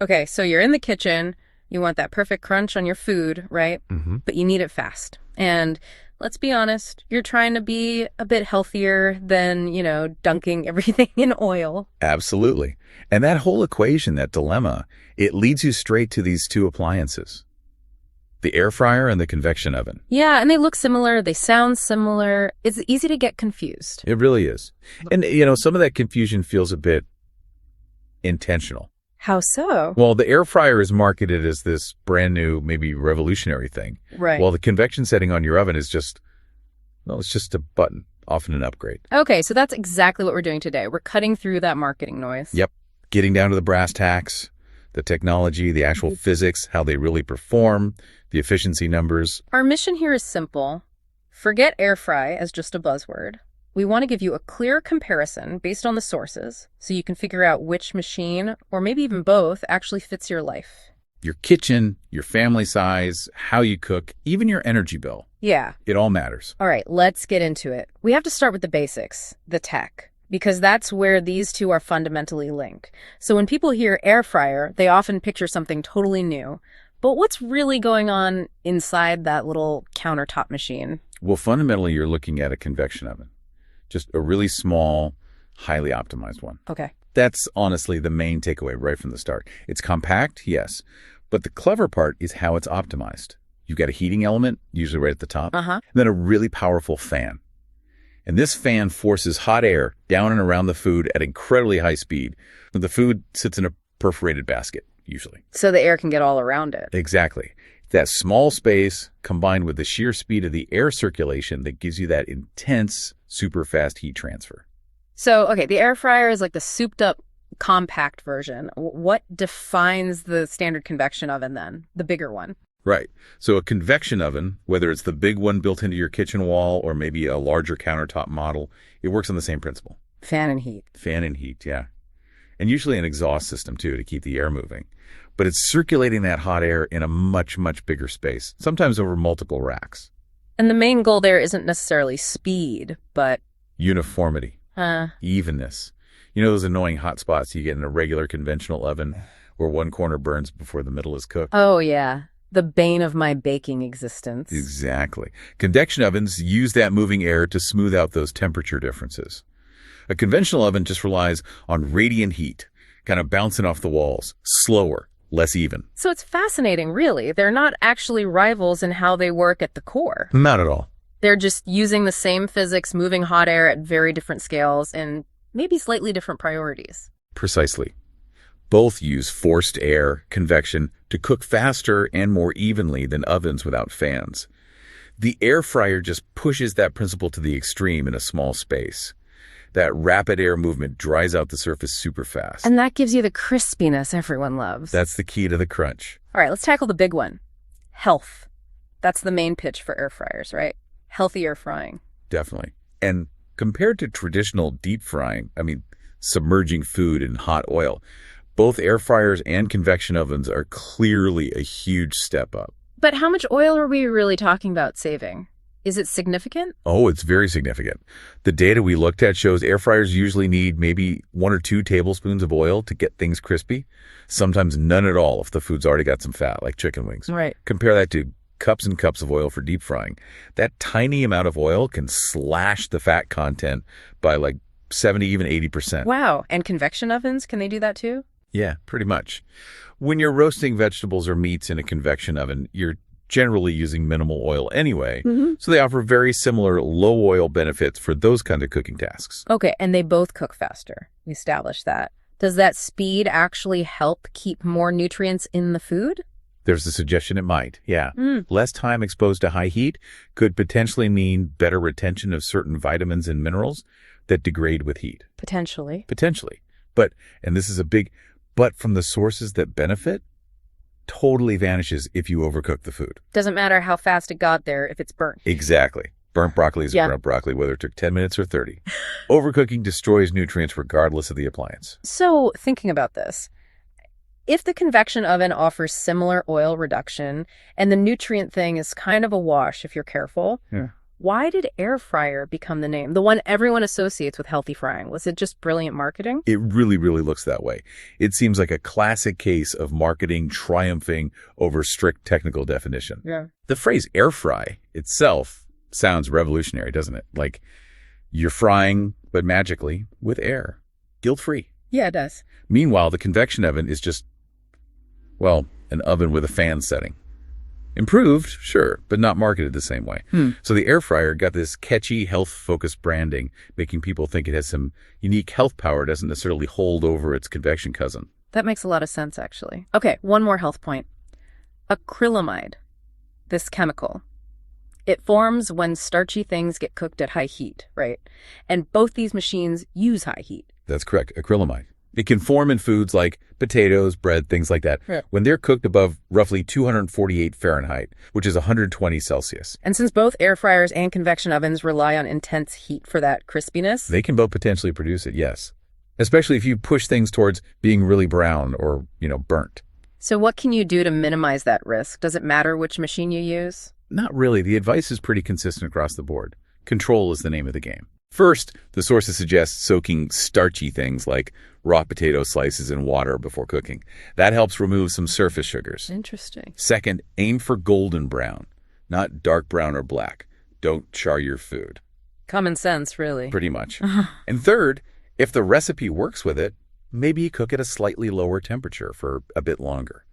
Okay, so you're in the kitchen. You want that perfect crunch on your food, right? Mm-hmm. But you need it fast. And let's be honest, you're trying to be a bit healthier than, dunking everything in oil. Absolutely. And that whole equation, that dilemma, it leads you straight to these two appliances, the air fryer and the convection oven. Yeah, and they look similar. They sound similar. It's easy to get confused. It really is. And, some of that confusion feels a bit intentional. How so? Well, the air fryer is marketed as this brand new, maybe revolutionary thing. Right. While the convection setting on your oven is it's just a button, often an upgrade. Okay, so that's exactly what we're doing today. We're cutting through that marketing noise. Yep. Getting down to the brass tacks, the technology, the actual physics, how they really perform, the efficiency numbers. Our mission here is simple. Forget air fry as just a buzzword. We want to give you a clear comparison based on the sources so you can figure out which machine, or maybe even both, actually fits your life. Your kitchen, your family size, how you cook, even your energy bill. Yeah. It all matters. All right, let's get into it. We have to start with the basics, the tech, because that's where these two are fundamentally linked. So when people hear air fryer, they often picture something totally new. But what's really going on inside that little countertop machine? Well, fundamentally, you're looking at a convection oven. Just a really small, highly optimized one. Okay. That's honestly the main takeaway right from the start. It's compact, yes, but the clever part is how it's optimized. You've got a heating element, usually right at the top, and then a really powerful fan. And this fan forces hot air down and around the food at incredibly high speed. The food sits in a perforated basket, usually. So the air can get all around it. Exactly. That small space combined with the sheer speed of the air circulation that gives you that intense, super fast heat transfer. So, okay, the air fryer is like the souped up compact version. What defines the standard convection oven then, the bigger one? Right. So a convection oven, whether it's the big one built into your kitchen wall or maybe a larger countertop model, it works on the same principle. Fan and heat. Fan and heat, yeah. And usually an exhaust system, too, to keep the air moving. But it's circulating that hot air in a much, much bigger space, sometimes over multiple racks. And the main goal there isn't necessarily speed, but uniformity, evenness. Those annoying hot spots you get in a regular conventional oven where one corner burns before the middle is cooked. Oh, yeah. The bane of my baking existence. Exactly. Convection ovens use that moving air to smooth out those temperature differences. A conventional oven just relies on radiant heat, kind of bouncing off the walls, slower, less even. So it's fascinating, really. They're not actually rivals in how they work at the core. Not at all. They're just using the same physics, moving hot air at very different scales and maybe slightly different priorities. Precisely. Both use forced air, convection, to cook faster and more evenly than ovens without fans. The air fryer just pushes that principle to the extreme in a small space. That rapid air movement dries out the surface super fast. And that gives you the crispiness everyone loves. That's the key to the crunch. All right, let's tackle the big one. Health. That's the main pitch for air fryers, right? Healthy air frying. Definitely. And compared to traditional deep frying, submerging food in hot oil, both air fryers and convection ovens are clearly a huge step up. But how much oil are we really talking about saving? Is it significant? Oh, it's very significant. The data we looked at shows air fryers usually need maybe 1 or 2 tablespoons of oil to get things crispy. Sometimes none at all if the food's already got some fat, like chicken wings. Right. Compare that to cups and cups of oil for deep frying. That tiny amount of oil can slash the fat content by like 70, even 80%. Wow. And convection ovens, can they do that too? Yeah, pretty much. When you're roasting vegetables or meats in a convection oven, you're generally using minimal oil anyway, so they offer very similar low oil benefits for those kind of cooking tasks. Okay, and they both cook faster. We established that. Does that speed actually help keep more nutrients in the food? There's a suggestion it might, yeah. Less time exposed to high heat could potentially mean better retention of certain vitamins and minerals that degrade with heat. Potentially. But, and this is a big but from the sources that benefit, totally vanishes if you overcook the food. Doesn't matter how fast it got there if it's burnt. Exactly. Burnt broccoli is burnt broccoli, whether it took 10 minutes or 30. Overcooking destroys nutrients regardless of the appliance. So, thinking about this, if the convection oven offers similar oil reduction and the nutrient thing is kind of a wash if you're careful, Why did air fryer become the name? The one everyone associates with healthy frying. Was it just brilliant marketing? It really, really looks that way. It seems like a classic case of marketing triumphing over strict technical definition. Yeah. The phrase air fry itself sounds revolutionary, doesn't it? Like you're frying, but magically with air, guilt-free. Yeah, it does. Meanwhile, the convection oven is just, well, an oven with a fan setting. Improved, sure, but not marketed the same way. So the air fryer got this catchy, health-focused branding, making people think it has some unique health power. It doesn't necessarily hold over its convection cousin. That makes a lot of sense, actually. Okay, one more health point. Acrylamide, this chemical. It forms when starchy things get cooked at high heat, right? And both these machines use high heat. That's correct, acrylamide. It can form in foods like potatoes, bread, things like that, when they're cooked above roughly 248 Fahrenheit, which is 120 Celsius. And since both air fryers and convection ovens rely on intense heat for that crispiness, they can both potentially produce it, yes. Especially if you push things towards being really brown or, burnt. So what can you do to minimize that risk? Does it matter which machine you use? Not really. The advice is pretty consistent across the board. Control is the name of the game. First, the sources suggest soaking starchy things like raw potato slices in water before cooking. That helps remove some surface sugars. Interesting. Second, aim for golden brown, not dark brown or black. Don't char your food. Common sense, really. Pretty much. And third, if the recipe works with it, maybe you cook at a slightly lower temperature for a bit longer.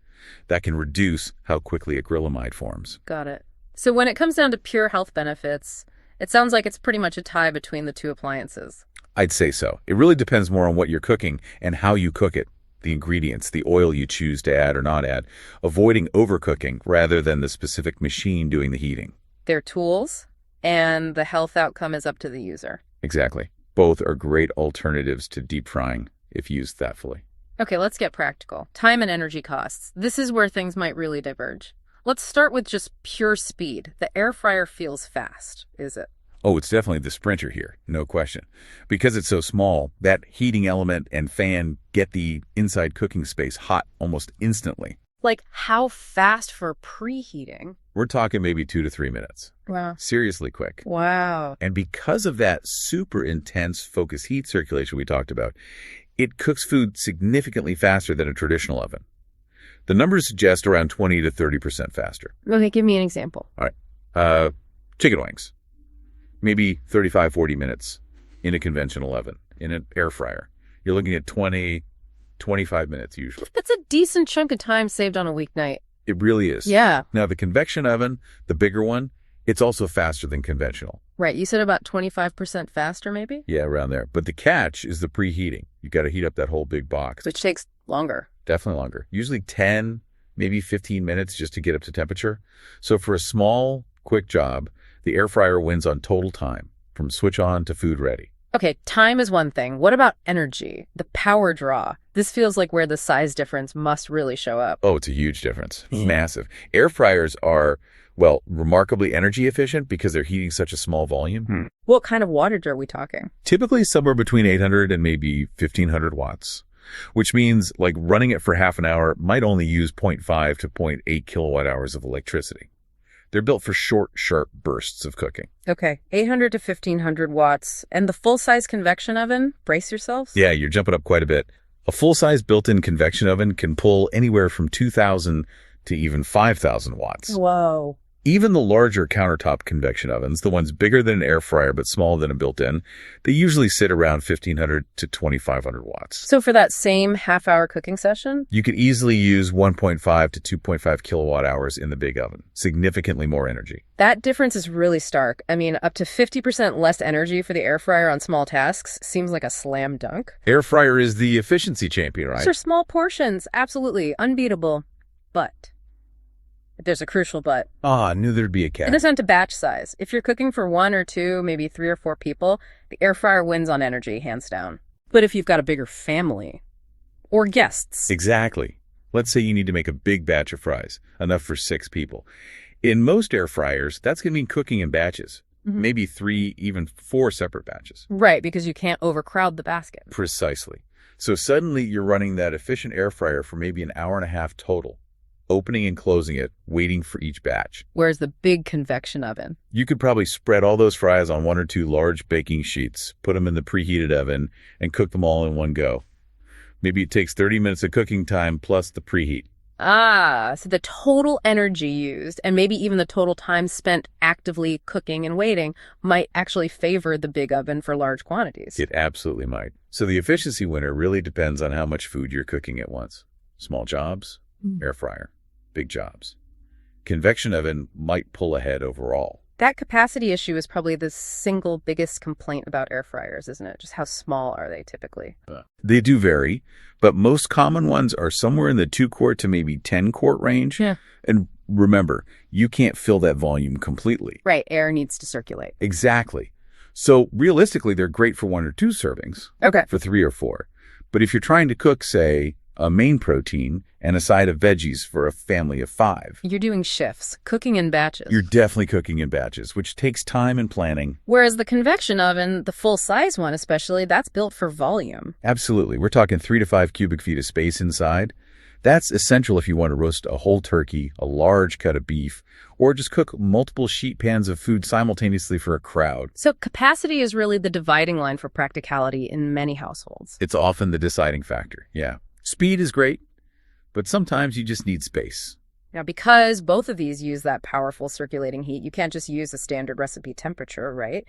That can reduce how quickly acrylamide forms. Got it. So when it comes down to pure health benefits, it sounds like it's pretty much a tie between the two appliances. I'd say so. It really depends more on what you're cooking and how you cook it, the ingredients, the oil you choose to add or not add, avoiding overcooking rather than the specific machine doing the heating. They're tools, and the health outcome is up to the user. Exactly. Both are great alternatives to deep frying if used thoughtfully. Okay, let's get practical. Time and energy costs. This is where things might really diverge. Let's start with just pure speed. The air fryer feels fast, is it? Oh, it's definitely the sprinter here, no question. Because it's so small, that heating element and fan get the inside cooking space hot almost instantly. Like how fast for preheating? We're talking maybe 2 to 3 minutes. Wow. Seriously quick. Wow. And because of that super intense focus heat circulation we talked about, it cooks food significantly faster than a traditional oven. The numbers suggest around 20 to 30% faster. Okay, give me an example. All right. Chicken wings. Maybe 35, 40 minutes in a conventional oven, in an air fryer. You're looking at 20, 25 minutes usually. That's a decent chunk of time saved on a weeknight. It really is. Yeah. Now, the convection oven, the bigger one, it's also faster than conventional. Right. You said about 25% faster, maybe? Yeah, around there. But the catch is the preheating. You got to heat up that whole big box. Which takes longer. Definitely longer. Usually 10, maybe 15 minutes just to get up to temperature. So for a small, quick job, the air fryer wins on total time, from switch on to food ready. Okay, time is one thing. What about energy? The power draw. This feels like where the size difference must really show up. Oh, it's a huge difference. Massive. Air fryers are, well, remarkably energy efficient because they're heating such a small volume. What kind of wattage are we talking? Typically somewhere between 800 and maybe 1500 watts, which means like running it for half an hour might only use 0.5 to 0.8 kilowatt hours of electricity. They're built for short, sharp bursts of cooking. Okay, 800 to 1500 watts. And the full-size convection oven? Brace yourselves? Yeah, you're jumping up quite a bit. A full-size built-in convection oven can pull anywhere from 2,000 to even 5,000 watts. Whoa. Even the larger countertop convection ovens, the ones bigger than an air fryer but smaller than a built-in, they usually sit around 1,500 to 2,500 watts. So for that same half-hour cooking session? You could easily use 1.5 to 2.5 kilowatt hours in the big oven. Significantly more energy. That difference is really stark. I mean, up to 50% less energy for the air fryer on small tasks seems like a slam dunk. Air fryer is the efficiency champion, right? These are small portions. Absolutely. Unbeatable. But there's a crucial but. I knew there'd be a catch. It comes down to batch size. If you're cooking for 1 or 2, maybe 3 or 4 people, the air fryer wins on energy, hands down. But if you've got a bigger family or guests. Exactly. Let's say you need to make a big batch of fries, enough for 6 people. In most air fryers, that's going to mean cooking in batches. Maybe 3, even 4 separate batches. Right, because you can't overcrowd the basket. Precisely. So suddenly you're running that efficient air fryer for maybe an hour and a half total, opening and closing it, waiting for each batch. Where's the big convection oven? You could probably spread all those fries on 1 or 2 large baking sheets, put them in the preheated oven, and cook them all in one go. Maybe it takes 30 minutes of cooking time plus the preheat. Ah, so the total energy used and maybe even the total time spent actively cooking and waiting might actually favor the big oven for large quantities. It absolutely might. So the efficiency winner really depends on how much food you're cooking at once. Small jobs, air fryer. Big jobs. Convection oven might pull ahead overall. That capacity issue is probably the single biggest complaint about air fryers, isn't it? Just how small are they typically? They do vary, but most common ones are somewhere in the 2-quart to maybe 10-quart range. Yeah. And remember, you can't fill that volume completely. Right, air needs to circulate. Exactly. So realistically, they're great for 1 or 2 servings. Okay. For 3 or 4. But if you're trying to cook, say, a main protein and a side of veggies for a family of 5. You're doing shifts, cooking in batches. You're definitely cooking in batches, which takes time and planning. Whereas the convection oven, the full-size one especially, that's built for volume. Absolutely. We're talking 3 to 5 cubic feet of space inside. That's essential if you want to roast a whole turkey, a large cut of beef, or just cook multiple sheet pans of food simultaneously for a crowd. So capacity is really the dividing line for practicality in many households. It's often the deciding factor, yeah. Speed is great, but sometimes you just need space. Now, because both of these use that powerful circulating heat, you can't just use a standard recipe temperature, right?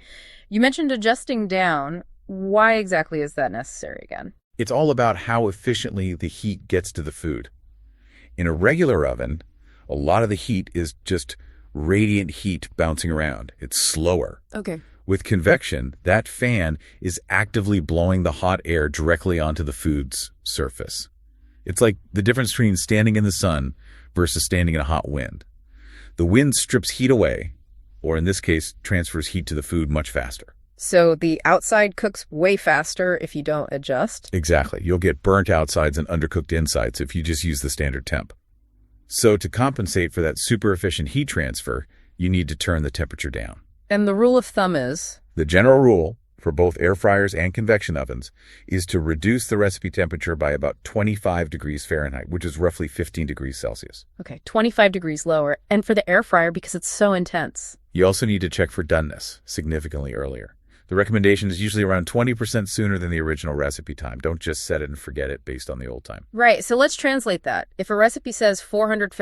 You mentioned adjusting down. Why exactly is that necessary again? It's all about how efficiently the heat gets to the food. In a regular oven, a lot of the heat is just radiant heat bouncing around. It's slower. Okay. With convection, that fan is actively blowing the hot air directly onto the food's surface. It's like the difference between standing in the sun versus standing in a hot wind. The wind strips heat away, or in this case, transfers heat to the food much faster. So the outside cooks way faster if you don't adjust? Exactly. You'll get burnt outsides and undercooked insides if you just use the standard temp. So to compensate for that super efficient heat transfer, you need to turn the temperature down. And the rule of thumb is? The general rule for both air fryers and convection ovens is to reduce the recipe temperature by about 25 degrees Fahrenheit, which is roughly 15 degrees Celsius. Okay, 25 degrees lower. And for the air fryer, because it's so intense. You also need to check for doneness significantly earlier. The recommendation is usually around 20% sooner than the original recipe time. Don't just set it and forget it based on the old time. Right, so let's translate that. If a recipe says 400 Fahrenheit,